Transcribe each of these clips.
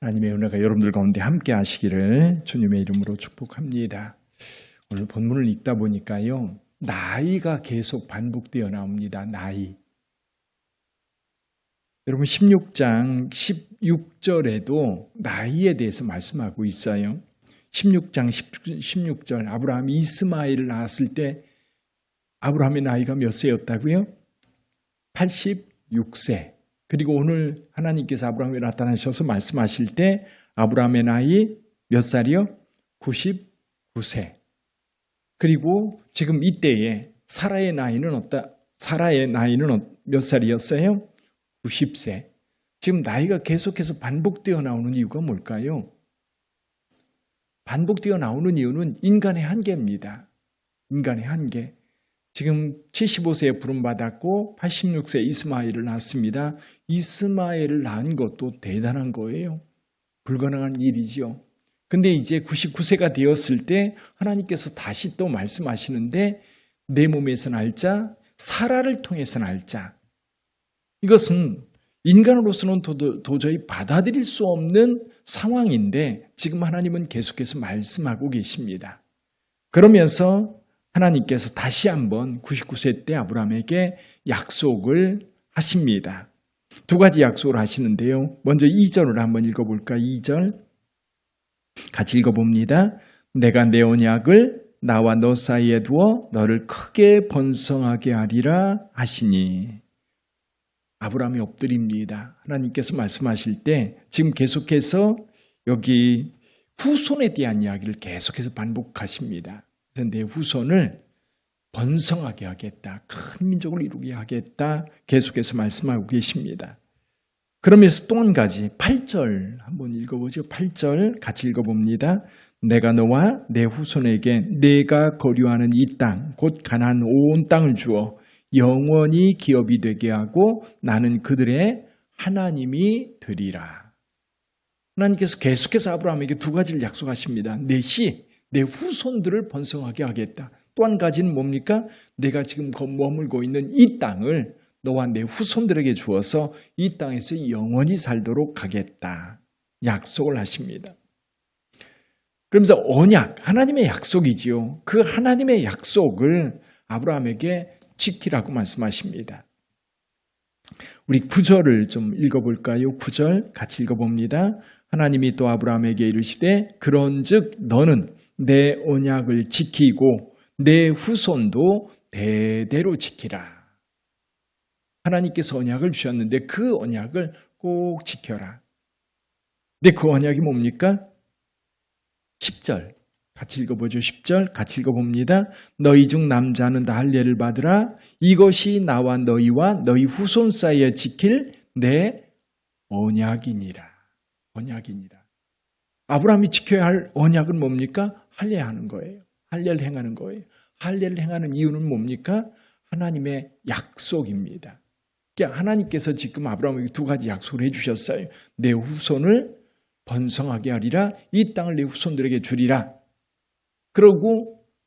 하나님의 은혜가 여러분들 가운데 함께 하시기를 주님의 이름으로 축복합니다. 오늘 본문을 읽다 보니까요, 나이가 계속 반복되어 나옵니다. 나이. 여러분 16장 16절에도 나이에 대해서 말씀하고 있어요. 16장 16절 아브라함이 이스마엘을 낳았을 때 아브라함의 나이가 몇 세였다고요? 86세. 그리고 오늘 하나님께서 아브라함에 나타나셔서 말씀하실 때 아브라함의 나이 몇 살이요? 99세. 그리고 지금 이때에 사라의 나이는 몇 살이었어요? 90세. 지금 나이가 계속해서 반복되어 나오는 이유가 뭘까요? 반복되어 나오는 이유는 인간의 한계입니다. 인간의 한계. 지금 75세에 부름받았고 86세에 이스마엘을 낳았습니다. 이스마엘을 낳은 것도 대단한 거예요. 불가능한 일이죠. 근데 이제 99세가 되었을 때 하나님께서 다시 또 말씀하시는데 내 몸에서 날 자, 사라를 통해서 날 자. 이것은 인간으로서는 도저히 받아들일 수 없는 상황인데 지금 하나님은 계속해서 말씀하고 계십니다. 그러면서 하나님께서 다시 한번 99세 때 아브라함에게 약속을 하십니다. 두 가지 약속을 하시는데요. 먼저 2절을 한번 읽어볼까? 2절 같이 읽어봅니다. 내가 내 언약을 나와 너 사이에 두어 너를 크게 번성하게 하리라 하시니. 아브라함이 엎드립니다. 하나님께서 말씀하실 때 지금 계속해서 여기 후손에 대한 이야기를 계속해서 반복하십니다. 내 후손을 번성하게 하겠다. 큰 민족을 이루게 하겠다. 계속해서 말씀하고 계십니다. 그러면서 또 한 가지 8절 한번 읽어보죠. 8절 같이 읽어봅니다. 내가 너와 내 후손에게 내가 거류하는 이 땅, 곧 가나안 온 땅을 주어 영원히 기업이 되게 하고 나는 그들의 하나님이 되리라. 하나님께서 계속해서 아브라함에게 두 가지를 약속하십니다. 내 후손들을 번성하게 하겠다. 또 한 가지는 뭡니까? 내가 지금 머물고 있는 이 땅을 너와 내 후손들에게 주어서 이 땅에서 영원히 살도록 하겠다. 약속을 하십니다. 그러면서 언약, 하나님의 약속이지요. 그 하나님의 약속을 아브라함에게 지키라고 말씀하십니다. 우리 9절을 좀 읽어볼까요? 9절 같이 읽어봅니다. 하나님이 또 아브라함에게 이르시되 그런즉 너는 내 언약을 지키고 내 후손도 대대로 지키라. 하나님께서 언약을 주셨는데 그 언약을 꼭 지켜라. 근데 그 언약이 뭡니까? 10절 같이 읽어보죠. 10절 같이 읽어봅니다. 너희 중 남자는 다 할례를 받으라. 이것이 나와 너희와 너희 후손 사이에 지킬 내 언약이니라. 언약이니라. 아브라함이 지켜야 할 언약은 뭡니까? 할례하는 거예요. 할례를 행하는 거예요. 할례를 행하는 이유는 뭡니까? 하나님의 약속입니다. 그러니까 하나님께서 지금 아브라함에게 두 가지 약속을 해주셨어요. 내 후손을 번성하게 하리라. 이 땅을 내 후손들에게 주리라.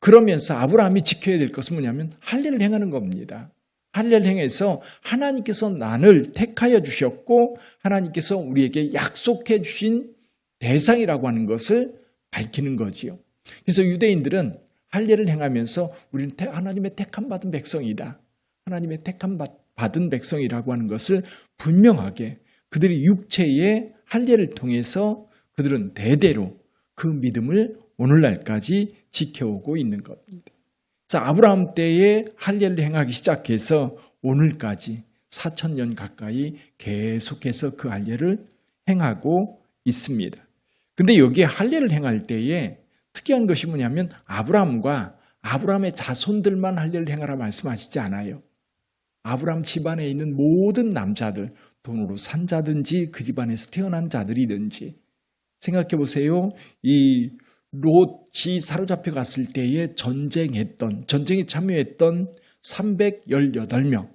그러면서 아브라함이 지켜야 될 것은 뭐냐면 할례를 행하는 겁니다. 할례를 행해서 하나님께서 나를 택하여 주셨고 하나님께서 우리에게 약속해 주신 대상이라고 하는 것을 밝히는 거지요. 그래서 유대인들은 할례를 행하면서 우리는 하나님의 택함 받은 백성이다. 하나님의 택함 받은 백성이라고 하는 것을 분명하게 그들이 육체의 할례를 통해서 그들은 대대로 그 믿음을 오늘날까지 지켜오고 있는 겁니다. 자, 아브라함 때에 할례를 행하기 시작해서 오늘까지 4,000년 가까이 계속해서 그 할례를 행하고 있습니다. 근데 여기에 할례를 행할 때에 특이한 것이 뭐냐면 아브라함과 아브라함의 자손들만 할례를 행하라 말씀하시지 않아요. 아브라함 집안에 있는 모든 남자들, 돈으로 산 자든지 그 집안에서 태어난 자들이든지 생각해 보세요. 이 롯이 사로잡혀 갔을 때에 전쟁에 참여했던 318명.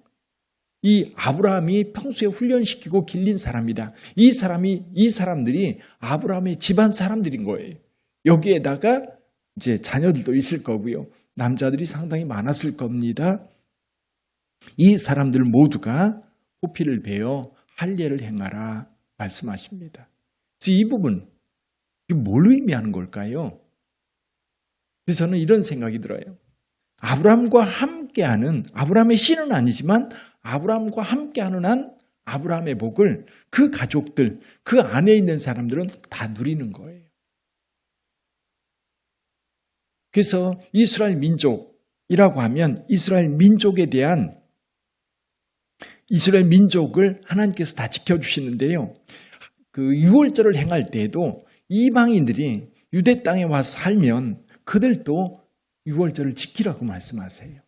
이 아브라함이 평소에 훈련시키고 길린 사람이다. 이 사람들이 아브라함의 집안 사람들인 거예요. 여기에다가 이제 자녀들도 있을 거고요. 남자들이 상당히 많았을 겁니다. 이 사람들 모두가 호피를 베어 할례를 행하라 말씀하십니다. 이 부분, 이게 뭘 의미하는 걸까요? 그래서 저는 이런 생각이 들어요. 아브라함과 함께하는, 아브라함의 씨는 아니지만 아브라함과 함께하는 한 아브라함의 복을 그 가족들, 그 안에 있는 사람들은 다 누리는 거예요. 그래서 이스라엘 민족이라고 하면 이스라엘 민족에 대한 이스라엘 민족을 하나님께서 다 지켜주시는데요. 그 유월절을 행할 때에도 이방인들이 유대 땅에 와서 살면 그들도 유월절을 지키라고 말씀하세요.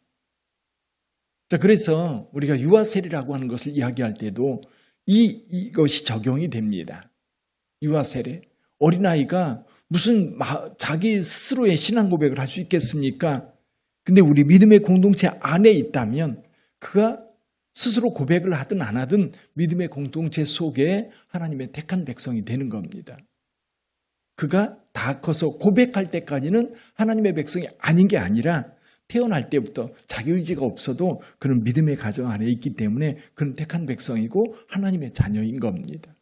자, 그래서 우리가 유아세례라고 하는 것을 이야기할 때도 이것이 적용이 됩니다. 유아세례. 어린아이가 무슨 자기 스스로의 신앙 고백을 할 수 있겠습니까? 근데 우리 믿음의 공동체 안에 있다면 그가 스스로 고백을 하든 안 하든 믿음의 공동체 속에 하나님의 택한 백성이 되는 겁니다. 그가 다 커서 고백할 때까지는 하나님의 백성이 아닌 게 아니라 태어날 때부터 자기 의지가 없어도 그런 믿음의 가정 안에 있기 때문에 그런 택한 백성이고 하나님의 자녀인 겁니다.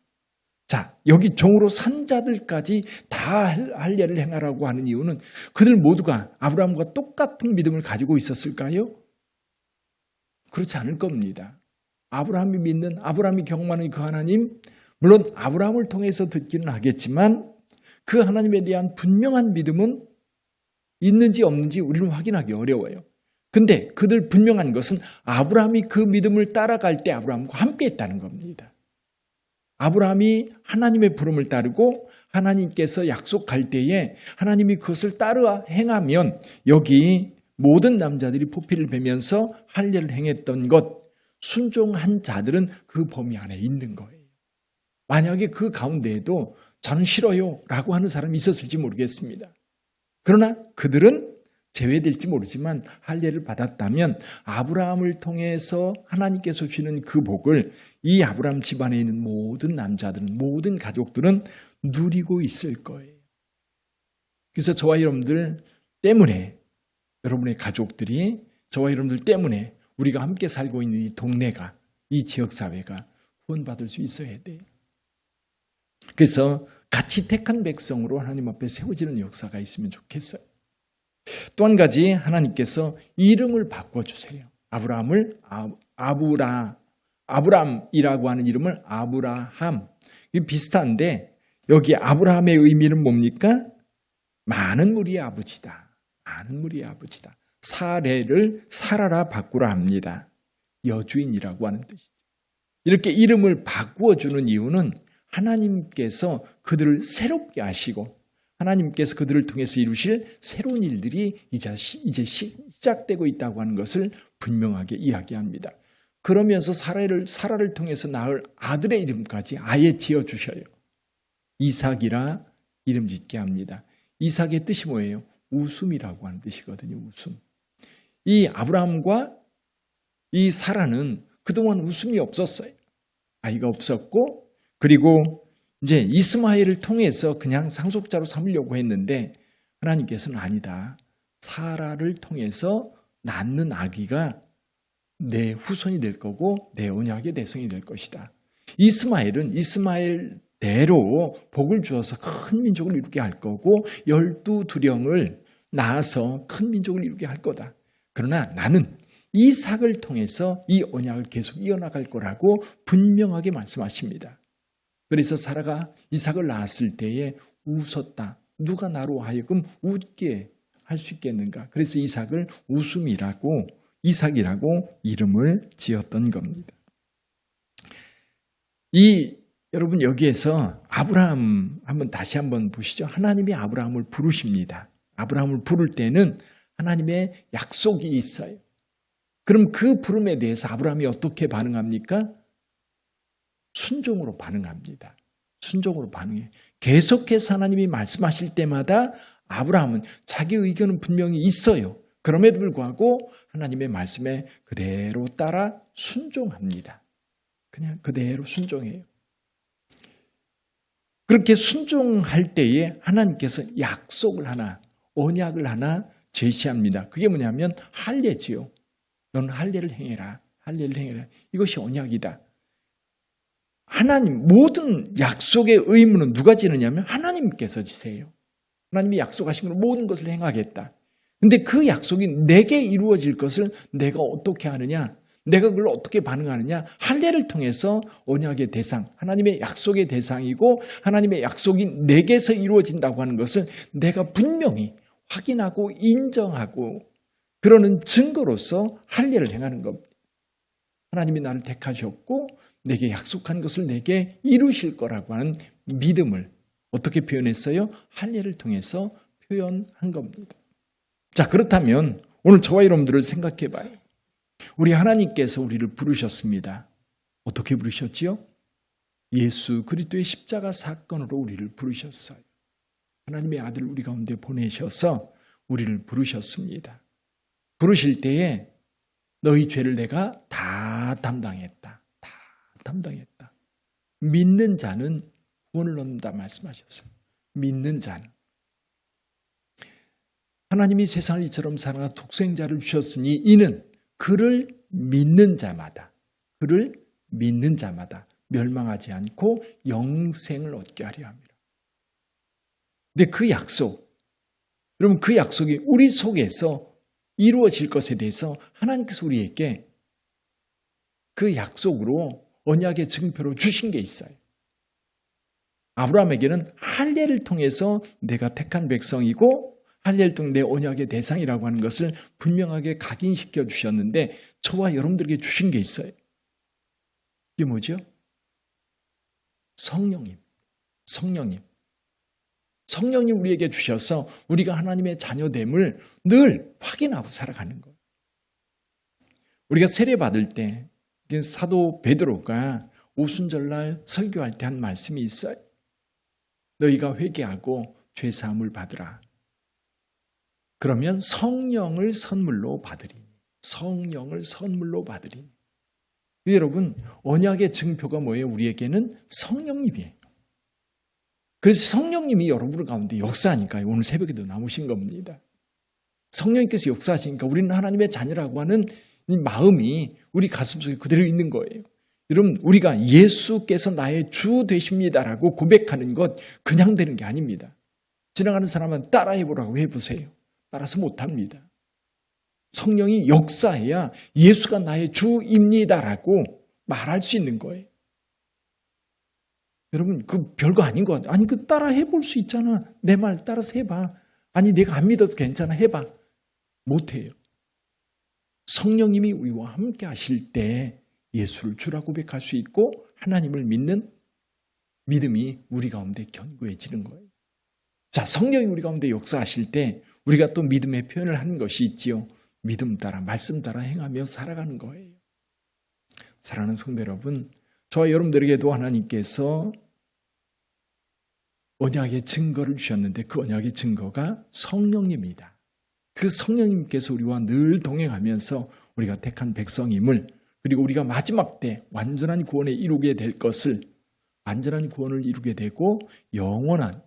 자, 여기 종으로 산 자들까지 다 할례를 행하라고 하는 이유는 그들 모두가 아브라함과 똑같은 믿음을 가지고 있었을까요? 그렇지 않을 겁니다. 아브라함이 믿는, 아브라함이 경험하는 그 하나님, 물론 아브라함을 통해서 듣기는 하겠지만 그 하나님에 대한 분명한 믿음은 있는지 없는지 우리는 확인하기 어려워요. 근데 그들 분명한 것은 아브라함이 그 믿음을 따라갈 때 아브라함과 함께 했다는 겁니다. 아브라함이 하나님의 부름을 따르고 하나님께서 약속할 때에 하나님이 그것을 따라 행하면 여기 모든 남자들이 포피를 베면서 할례를 행했던 것, 순종한 자들은 그 범위 안에 있는 거예요. 만약에 그 가운데에도 저는 싫어요 라고 하는 사람이 있었을지 모르겠습니다. 그러나 그들은 제외될지 모르지만 할례를 받았다면 아브라함을 통해서 하나님께서 주시는 그 복을 이 아브라함 집안에 있는 모든 남자들은, 모든 가족들은 누리고 있을 거예요. 그래서 저와 여러분들 때문에, 여러분의 가족들이, 저와 여러분들 때문에 우리가 함께 살고 있는 이 동네가, 이 지역사회가 구원받을 수 있어야 돼요. 그래서 같이 택한 백성으로 하나님 앞에 세워지는 역사가 있으면 좋겠어요. 또 한 가지 하나님께서 이름을 바꿔주세요. 아브라함을 아브람이라고 하는 이름을 아브라함. 이게 비슷한데 여기 아브라함의 의미는 뭡니까? 많은 무리의 아버지다. 많은 무리의 아버지다. 사례를 사라라 바꾸라 합니다. 여주인이라고 하는 뜻이죠. 이렇게 이름을 바꾸어주는 이유는 하나님께서 그들을 새롭게 하시고 하나님께서 그들을 통해서 이루실 새로운 일들이 이제 시작되고 있다고 하는 것을 분명하게 이야기합니다. 그러면서 사라를 통해서 낳을 아들의 이름까지 아예 지어주셔요. 이삭이라 이름 짓게 합니다. 이삭의 뜻이 뭐예요? 웃음이라고 하는 뜻이거든요. 웃음. 이 아브라함과 이 사라는 그동안 웃음이 없었어요. 아이가 없었고 그리고 이제 이스마엘을 통해서 그냥 상속자로 삼으려고 했는데 하나님께서는 아니다. 사라를 통해서 낳는 아기가 내 후손이 될 거고 내 언약의 대성이 될 것이다. 이스마엘은 이스마엘대로 복을 주어서 큰 민족을 이루게 할 거고 12두령을 낳아서 큰 민족을 이루게 할 거다. 그러나 나는 이삭을 통해서 이 언약을 계속 이어나갈 거라고 분명하게 말씀하십니다. 그래서 사라가 이삭을 낳았을 때에 웃었다. 누가 나로 하여금 웃게 할 수 있겠는가? 그래서 이삭을 이삭이라고 이름을 지었던 겁니다. 여러분 여기에서 아브라함 다시 한번 보시죠. 하나님이 아브라함을 부르십니다. 아브라함을 부를 때는 하나님의 약속이 있어요. 그럼 그 부름에 대해서 아브라함이 어떻게 반응합니까? 순종으로 반응합니다. 순종으로 반응해요. 계속해서 하나님이 말씀하실 때마다 아브라함은 자기 의견은 분명히 있어요. 그럼에도 불구하고 하나님의 말씀에 그대로 따라 순종합니다. 그냥 그대로 순종해요. 그렇게 순종할 때에 하나님께서 약속을 하나, 언약을 하나 제시합니다. 그게 뭐냐면 할례지요. 너는 할례를 행해라. 할례를 행해라. 이것이 언약이다. 하나님 모든 약속의 의무는 누가 지느냐면 하나님께서 지세요. 하나님이 약속하신 걸 모든 것을 행하겠다. 근데 그 약속이 내게 이루어질 것을 내가 어떻게 하느냐, 내가 그걸 어떻게 반응하느냐, 할례를 통해서 언약의 대상, 하나님의 약속의 대상이고 하나님의 약속이 내게서 이루어진다고 하는 것을 내가 분명히 확인하고 인정하고 그러는 증거로서 할례를 행하는 겁니다. 하나님이 나를 택하셨고 내게 약속한 것을 내게 이루실 거라고 하는 믿음을 어떻게 표현했어요? 할례를 통해서 표현한 겁니다. 자, 그렇다면 오늘 저와 여러분들을 생각해 봐요. 우리 하나님께서 우리를 부르셨습니다. 어떻게 부르셨지요? 예수 그리스도의 십자가 사건으로 우리를 부르셨어요. 하나님의 아들 우리 가운데 보내셔서 우리를 부르셨습니다. 부르실 때에 너희 죄를 내가 다 담당했다. 다 담당했다. 믿는 자는 구원을 얻는다 말씀하셨어요. 믿는 자는. 하나님이 세상을 이처럼 사랑하 독생자를 주셨으니 이는 그를 믿는 자마다 멸망하지 않고 영생을 얻게 하려 합니다. 근데 그 약속, 여러분 그 약속이 우리 속에서 이루어질 것에 대해서 하나님께서 우리에게 그 약속으로 언약의 증표로 주신 게 있어요. 아브라함에게는 할례를 통해서 내가 택한 백성이고 할례를 통해 내 언약의 대상이라고 하는 것을 분명하게 각인시켜 주셨는데 저와 여러분들에게 주신 게 있어요. 이게 뭐죠? 성령님. 성령님 우리에게 주셔서 우리가 하나님의 자녀됨을 늘 확인하고 살아가는 거예요. 우리가 세례 받을 때 사도 베드로가 오순절날 설교할 때 한 말씀이 있어요. 너희가 회개하고 죄 사함을 받으라. 그러면 성령을 선물로 받으리니. 여러분 언약의 증표가 뭐예요? 우리에게는 성령님이에요. 그래서 성령님이 여러분 가운데 역사하니까 오늘 새벽에도 나오신 겁니다. 성령님께서 역사하시니까 우리는 하나님의 자녀라고 하는 이 마음이 우리 가슴속에 그대로 있는 거예요. 여러분 우리가 예수께서 나의 주 되십니다라고 고백하는 것 그냥 되는 게 아닙니다. 지나가는 사람은 따라해보라고 해보세요. 따라서 못합니다. 성령이 역사해야 예수가 나의 주입니다라고 말할 수 있는 거예요. 여러분 그 별거 아닌 것 같아요. 아니 그 따라 해볼 수 있잖아. 내 말 따라서 해봐. 아니 내가 안 믿어도 괜찮아 해봐. 못해요. 성령님이 우리와 함께 하실 때 예수를 주라 고백할 수 있고 하나님을 믿는 믿음이 우리 가운데 견고해지는 거예요. 자, 성령이 우리 가운데 역사하실 때 우리가 또 믿음의 표현을 하는 것이 있지요. 믿음 따라 말씀 따라 행하며 살아가는 거예요. 사랑하는 성도 여러분, 저와 여러분들에게도 하나님께서 언약의 증거를 주셨는데 그 언약의 증거가 성령님이다. 그 성령님께서 우리와 늘 동행하면서 우리가 택한 백성임을 그리고 우리가 마지막 때 완전한 구원에 이루게 될 것을 완전한 구원을 이루게 되고 영원한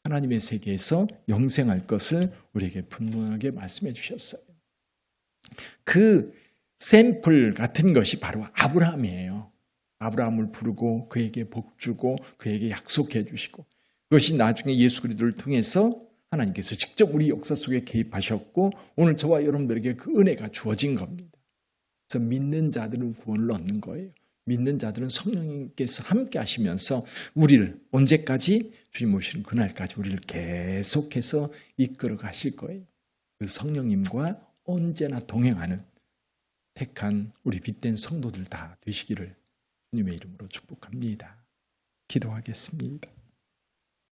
하나님의 세계에서 영생할 것을 우리에게 분명하게 말씀해 주셨어요. 그 샘플 같은 것이 바로 아브라함이에요. 아브라함을 부르고 그에게 복 주고 그에게 약속해 주시고 그것이 나중에 예수 그리스도를 통해서 하나님께서 직접 우리 역사 속에 개입하셨고 오늘 저와 여러분들에게 그 은혜가 주어진 겁니다. 그래서 믿는 자들은 구원을 얻는 거예요. 믿는 자들은 성령님께서 함께 하시면서 우리를 언제까지 주님 오시는 그날까지 우리를 계속해서 이끌어 가실 거예요. 그 성령님과 언제나 동행하는 택한 우리 빛된 성도들 다 되시기를 주님의 이름으로 축복합니다. 기도하겠습니다.